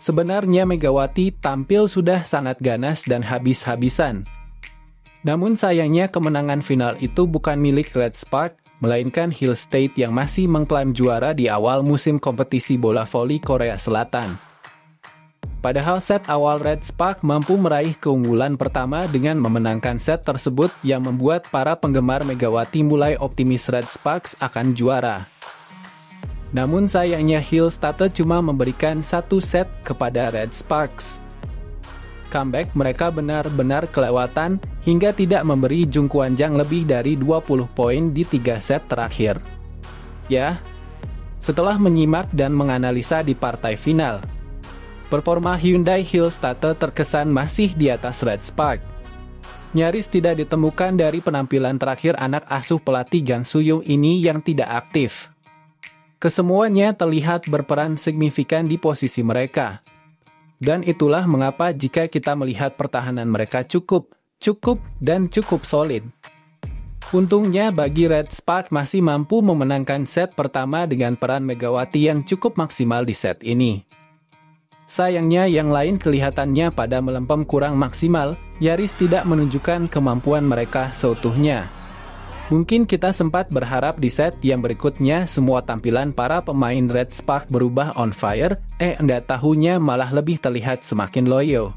Sebenarnya Megawati tampil sudah sangat ganas dan habis-habisan. Namun sayangnya kemenangan final itu bukan milik Red Spark, melainkan Hill State yang masih mengklaim juara di awal musim kompetisi bola voli Korea Selatan. Padahal set awal Red Spark mampu meraih keunggulan pertama dengan memenangkan set tersebut yang membuat para penggemar Megawati mulai optimis Red Sparks akan juara. Namun sayangnya Hill State cuma memberikan satu set kepada Red Sparks. Comeback mereka benar-benar kelewatan hingga tidak memberi Jung Kwan-jang lebih dari 20 poin di 3 set terakhir. Ya, setelah menyimak dan menganalisa di partai final, performa Hyundai Hill State terkesan masih di atas Red Spark. Nyaris tidak ditemukan dari penampilan terakhir anak asuh pelatih Gang Soo-young ini yang tidak aktif. Kesemuanya terlihat berperan signifikan di posisi mereka. Dan itulah mengapa jika kita melihat pertahanan mereka cukup solid. Untungnya bagi Red Spark masih mampu memenangkan set pertama dengan peran Megawati yang cukup maksimal di set ini. Sayangnya yang lain kelihatannya pada melempem kurang maksimal, nyaris tidak menunjukkan kemampuan mereka seutuhnya. Mungkin kita sempat berharap di set yang berikutnya semua tampilan para pemain Red Spark berubah on fire, enggak tahunya malah lebih terlihat semakin loyo.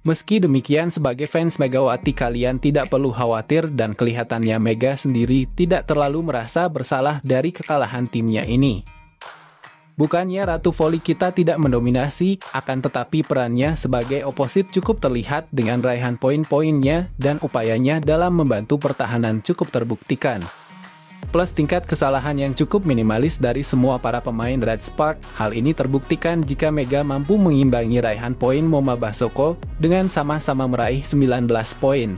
Meski demikian sebagai fans Megawati kalian tidak perlu khawatir dan kelihatannya Mega sendiri tidak terlalu merasa bersalah dari kekalahan timnya ini. Bukannya Ratu Voli kita tidak mendominasi, akan tetapi perannya sebagai oposit cukup terlihat dengan raihan poin-poinnya dan upayanya dalam membantu pertahanan cukup terbuktikan. Plus tingkat kesalahan yang cukup minimalis dari semua para pemain Red Spark, hal ini terbuktikan jika Mega mampu mengimbangi raihan poin Moma Basoko dengan sama-sama meraih 19 poin.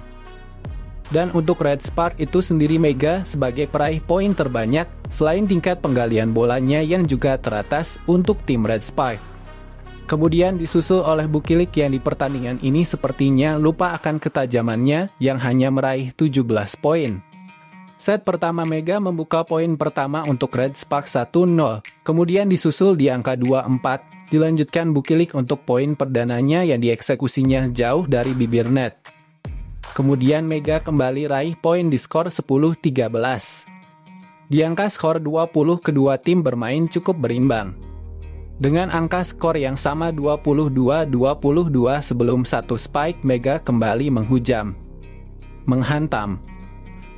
Dan untuk Red Spark itu sendiri Mega sebagai peraih poin terbanyak, selain tingkat penggalian bolanya yang juga teratas untuk tim Red Spark. Kemudian disusul oleh Bukilik yang di pertandingan ini sepertinya lupa akan ketajamannya yang hanya meraih 17 poin. Set pertama Mega membuka poin pertama untuk Red Spark 1-0, kemudian disusul di angka 2-4, dilanjutkan Bukilik untuk poin perdananya yang dieksekusinya jauh dari bibir net. Kemudian Mega kembali raih poin di skor 10-13. Di angka skor 20 kedua tim bermain cukup berimbang. Dengan angka skor yang sama 22-22 sebelum satu spike Mega kembali menghujam, menghantam,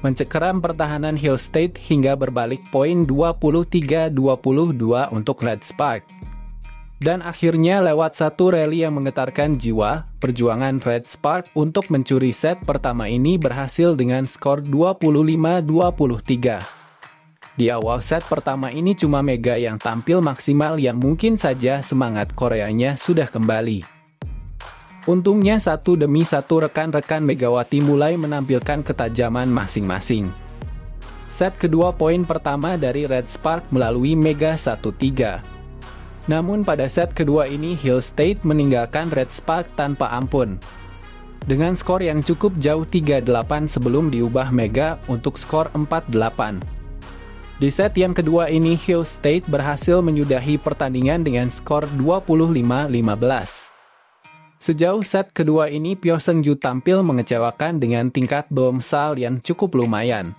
mencekram pertahanan Hill State hingga berbalik poin 23-22 untuk Red Spark. Dan akhirnya lewat satu rally yang menggetarkan jiwa, perjuangan Red Spark untuk mencuri set pertama ini berhasil dengan skor 25-23. Di awal set pertama ini cuma Mega yang tampil maksimal yang mungkin saja semangat Koreanya sudah kembali. Untungnya satu demi satu rekan-rekan Megawati mulai menampilkan ketajaman masing-masing. Set kedua poin pertama dari Red Spark melalui Mega 1-3. Namun pada set kedua ini Hill State meninggalkan Red Spark tanpa ampun. Dengan skor yang cukup jauh 3-8 sebelum diubah Mega untuk skor 4-8. Di set yang kedua ini Hill State berhasil menyudahi pertandingan dengan skor 25-15. Sejauh set kedua ini Pyo Seung-ju tampil mengecewakan dengan tingkat bombsal yang cukup lumayan.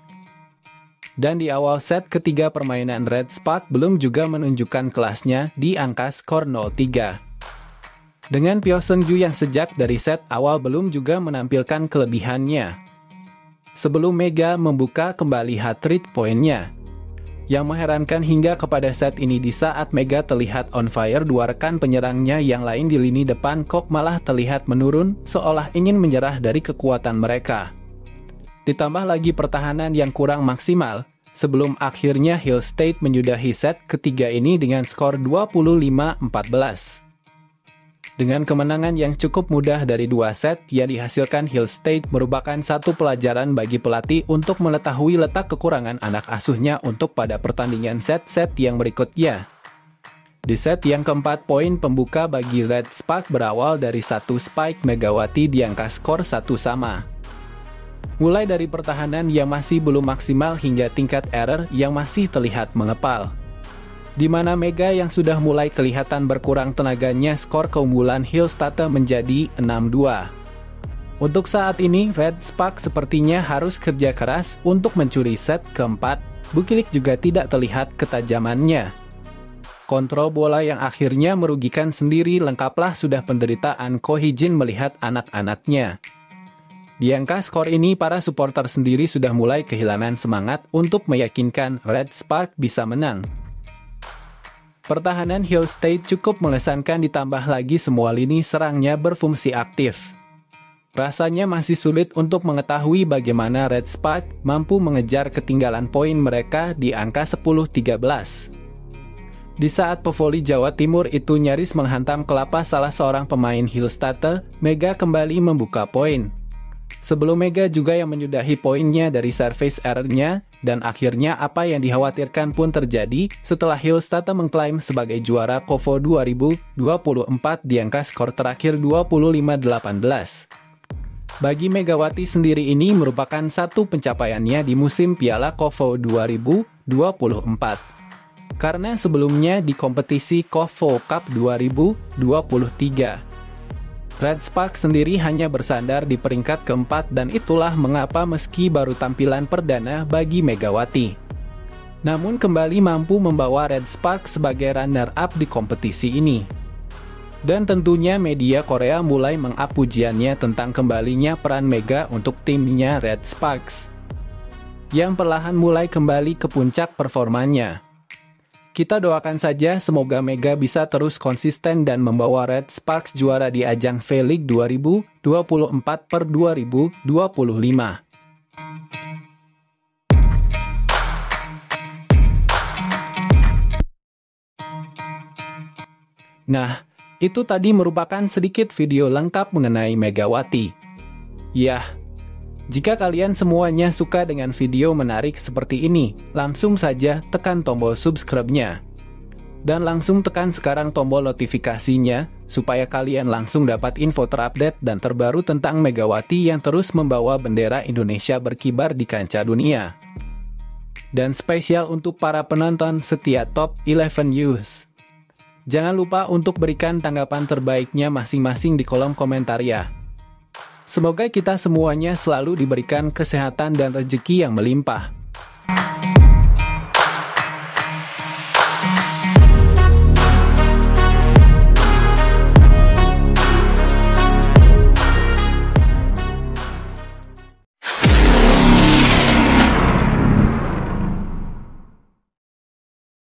Dan di awal set ketiga permainan Red Spark belum juga menunjukkan kelasnya di angka skor 0-3. Dengan Pyo Seung-ju yang sejak dari set awal belum juga menampilkan kelebihannya. Sebelum Mega membuka kembali hat-trick poinnya. Yang mengherankan hingga kepada set ini di saat Mega terlihat on fire, dua rekan penyerangnya yang lain di lini depan kok malah terlihat menurun seolah ingin menyerah dari kekuatan mereka. Ditambah lagi pertahanan yang kurang maksimal, sebelum akhirnya Hill State menyudahi set ketiga ini dengan skor 25-14. Dengan kemenangan yang cukup mudah dari dua set yang dihasilkan, Hill State merupakan satu pelajaran bagi pelatih untuk mengetahui letak kekurangan anak asuhnya untuk pada pertandingan set-set yang berikutnya. Di set yang keempat, poin pembuka bagi Red Spark berawal dari satu spike Megawati di angka skor 1 sama. Mulai dari pertahanan yang masih belum maksimal hingga tingkat error yang masih terlihat mengepal. di mana Mega yang sudah mulai kelihatan berkurang tenaganya, skor keunggulan Hillstatter menjadi 6-2. Untuk saat ini, Red Spark sepertinya harus kerja keras untuk mencuri set keempat. Bukilik juga tidak terlihat ketajamannya. Kontrol bola yang akhirnya merugikan sendiri, lengkaplah sudah penderitaan Ko Hee-jin melihat anak-anaknya. Di angka skor ini, para supporter sendiri sudah mulai kehilangan semangat untuk meyakinkan Red Spark bisa menang. Pertahanan Hill State cukup mengesankan, ditambah lagi semua lini serangnya berfungsi aktif. Rasanya masih sulit untuk mengetahui bagaimana Red Spark mampu mengejar ketinggalan poin mereka di angka 10-13. Di saat pevoli Jawa Timur itu nyaris menghantam kelapa salah seorang pemain Hillstatter, Mega kembali membuka poin. Sebelum Mega juga yang menyudahi poinnya dari service error-nya, dan akhirnya apa yang dikhawatirkan pun terjadi setelah Hillstatter mengklaim sebagai juara KOFO 2024 di angka skor terakhir 25-18. Bagi Megawati sendiri ini merupakan satu pencapaiannya di musim Piala KOFO 2024. Karena sebelumnya di kompetisi KOFO Cup 2023. Red Spark sendiri hanya bersandar di peringkat keempat, dan itulah mengapa meski baru tampilan perdana bagi Megawati, namun kembali mampu membawa Red Spark sebagai runner-up di kompetisi ini. Dan tentunya media Korea mulai meng-up pujiannya tentang kembalinya peran Mega untuk timnya Red Sparks, yang perlahan mulai kembali ke puncak performanya. Kita doakan saja semoga Mega bisa terus konsisten dan membawa Red Sparks juara di ajang V-League 2024/2025. Nah, itu tadi merupakan sedikit video lengkap mengenai Megawati. Yah, jika kalian semuanya suka dengan video menarik seperti ini, langsung saja tekan tombol subscribe-nya. Dan langsung tekan sekarang tombol notifikasinya, supaya kalian langsung dapat info terupdate dan terbaru tentang Megawati yang terus membawa bendera Indonesia berkibar di kancah dunia. Dan spesial untuk para penonton setia Top 11 News. Jangan lupa untuk berikan tanggapan terbaiknya masing-masing di kolom komentar ya. Semoga kita semuanya selalu diberikan kesehatan dan rezeki yang melimpah.